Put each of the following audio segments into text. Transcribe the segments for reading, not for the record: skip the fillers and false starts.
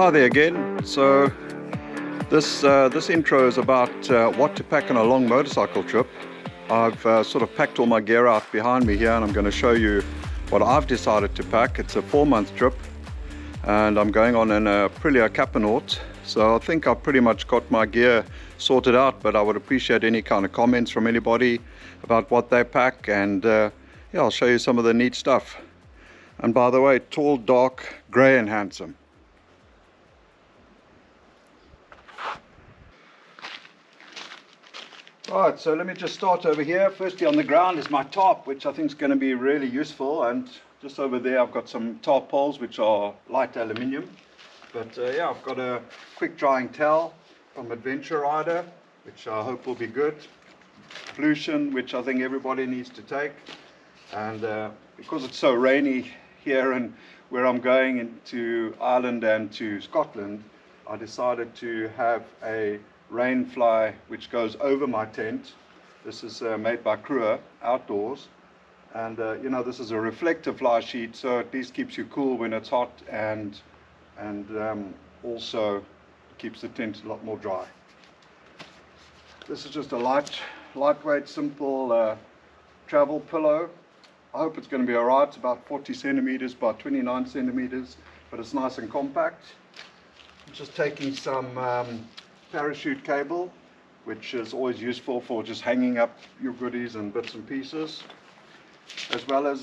Hi there again. So this intro is about what to pack on a long motorcycle trip. I've sort of packed all my gear out behind me here, and I'm going to show you what I've decided to pack. It's a 4-month trip, and I'm going on an Aprilia Capanaut. So I think I've pretty much got my gear sorted out, but I would appreciate any kind of comments from anybody about what they pack, and yeah, I'll show you some of the neat stuff. And by the way, tall, dark, grey and handsome. Right, so let me just start over here. Firstly, on the ground is my tarp, which I think is going to be really useful, and just over there I've got some tarp poles which are light aluminium. But yeah, I've got a quick drying towel from Adventure Rider, which I hope will be good. Pollution, which I think everybody needs to take. And because it's so rainy here and where I'm going into Ireland and to Scotland, I decided to have a rain fly which goes over my tent. This is made by Crew Outdoors, and you know, this is a reflective fly sheet, so at least keeps you cool when it's hot, and also keeps the tent a lot more dry. This is just a lightweight, simple travel pillow. I hope it's going to be alright. It's about 40 centimeters by 29 centimeters, but it's nice and compact. I'm just taking some parachute cable, which is always useful for just hanging up your goodies and bits and pieces, as well as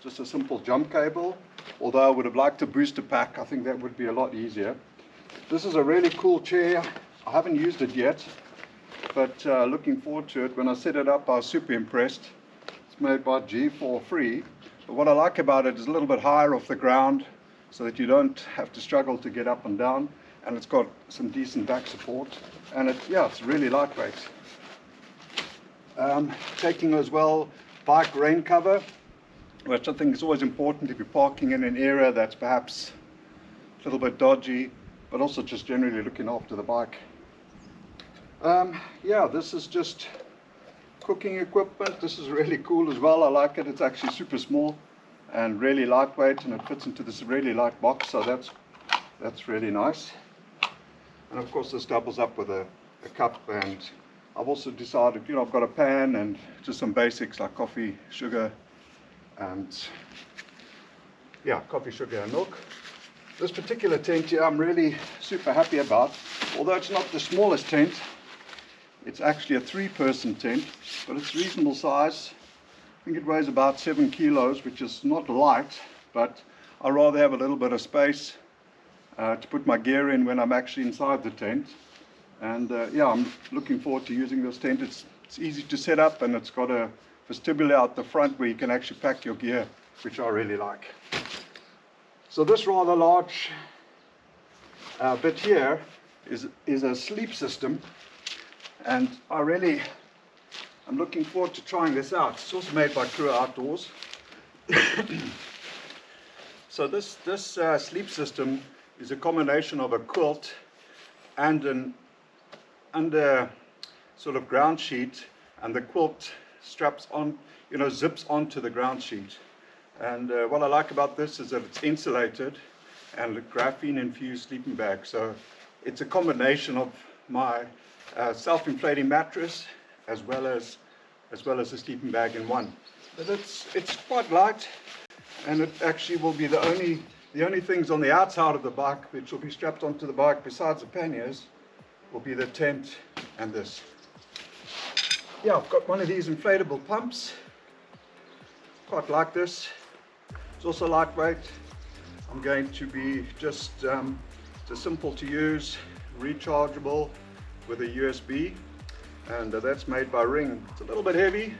just a simple jump cable, although I would have liked a booster pack. I think that would be a lot easier. This is a really cool chair. I haven't used it yet, but looking forward to it. When I set it up, I was super impressed. It's made by G4 but what I like about it is a little bit higher off the ground, so that you don't have to struggle to get up and down, and it's got some decent back support, and it's really lightweight. Taking as well bike rain cover, which I think is always important if you're parking in an area that's perhaps a little bit dodgy, but also just generally looking after the bike. Yeah, this is just cooking equipment. This is really cool as well. I like it. It's actually super small and really lightweight, and it fits into this really light box, so that's really nice. And of course this doubles up with a cup, and I've also decided, you know, I've got a pan and just some basics like coffee, sugar, and yeah, coffee, sugar and milk. This particular tent here I'm really super happy about. Although it's not the smallest tent, it's actually a 3-person tent, but it's reasonable size. I think it weighs about 7 kilos, which is not light, but I'd rather have a little bit of space to put my gear in when I'm actually inside the tent. And yeah, I'm looking forward to using this tent. It's easy to set up, and it's got a vestibule out the front where you can actually pack your gear, which I really like. So this rather large bit here is a sleep system, and I'm looking forward to trying this out. It's also made by Crew Outdoors. So this sleep system is a combination of a quilt and an under sort of ground sheet, and the quilt straps on, you know, zips onto the ground sheet. And what I like about this is that it's insulated and a graphene infused sleeping bag. So it's a combination of my self-inflating mattress as well as a sleeping bag in one. But it's quite light, and it actually will be the only things on the outside of the bike which will be strapped onto the bike besides the panniers will be the tent and this. Yeah, I've got one of these inflatable pumps. Quite like this. It's also lightweight. I'm going to be just it's simple to use, rechargeable with a USB, and that's made by Ring. It's a little bit heavy,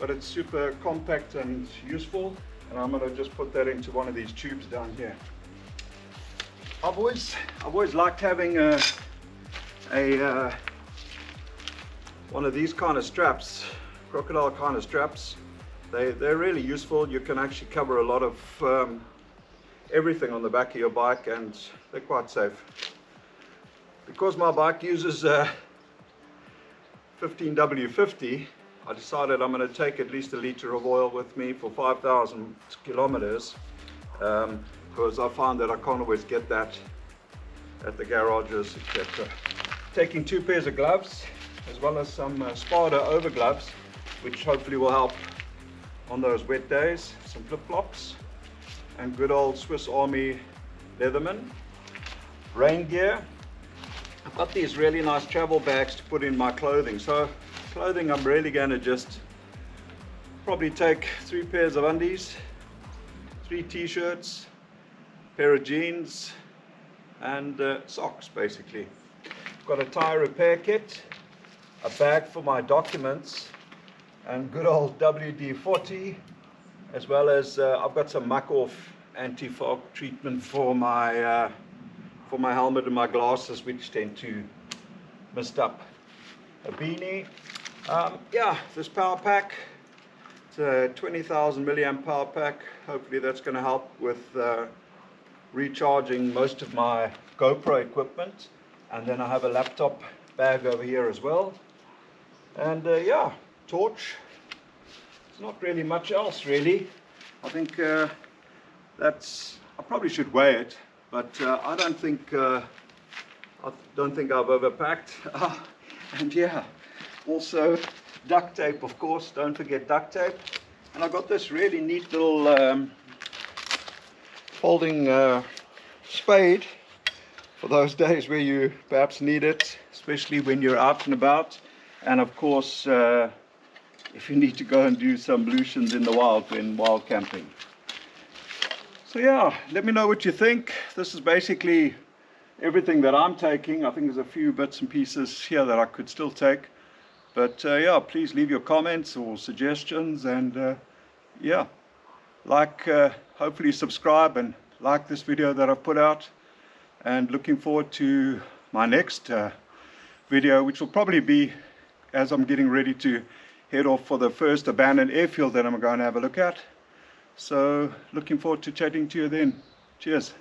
but it's super compact and useful. And I'm going to just put that into one of these tubes down here. I've always liked having one of these kind of straps, crocodile kind of straps. They're really useful. You can actually cover a lot of everything on the back of your bike, and they're quite safe. Because my bike uses 15W50, I decided I'm going to take at least a liter of oil with me for 5,000 kilometers, because I find that I can't always get that at the garages, etc. Taking 2 pairs of gloves as well as some Spada over gloves, which hopefully will help on those wet days. Some flip-flops and good old Swiss Army Leatherman. Rain gear. I've got these really nice travel bags to put in my clothing. So clothing, I'm really going to just probably take 3 pairs of undies, 3 t-shirts, pair of jeans, and socks basically. Got a tire repair kit, a bag for my documents, and good old WD-40, as well as I've got some muck-off anti-fog treatment for my helmet and my glasses, which tend to mist up. A beanie. Yeah, this power pack. It's a 20,000 milliamp power pack. Hopefully that's going to help with recharging most of my GoPro equipment. And then I have a laptop bag over here as well. And yeah, torch. It's not really much else really. I think that's, I probably should weigh it, but I don't think I've overpacked. And yeah, also duct tape, of course, don't forget duct tape. And I got this really neat little folding spade for those days where you perhaps need it, especially when you're out and about. And of course, if you need to go and do some ablutions in the wild when wild camping. So yeah, let me know what you think. This is basically everything that I'm taking. I think there's a few bits and pieces here that I could still take. But yeah, please leave your comments or suggestions, and yeah, hopefully subscribe and like this video that I've put out. And looking forward to my next video, which will probably be as I'm getting ready to head off for the first abandoned airfield that I'm going to have a look at. So looking forward to chatting to you then. Cheers.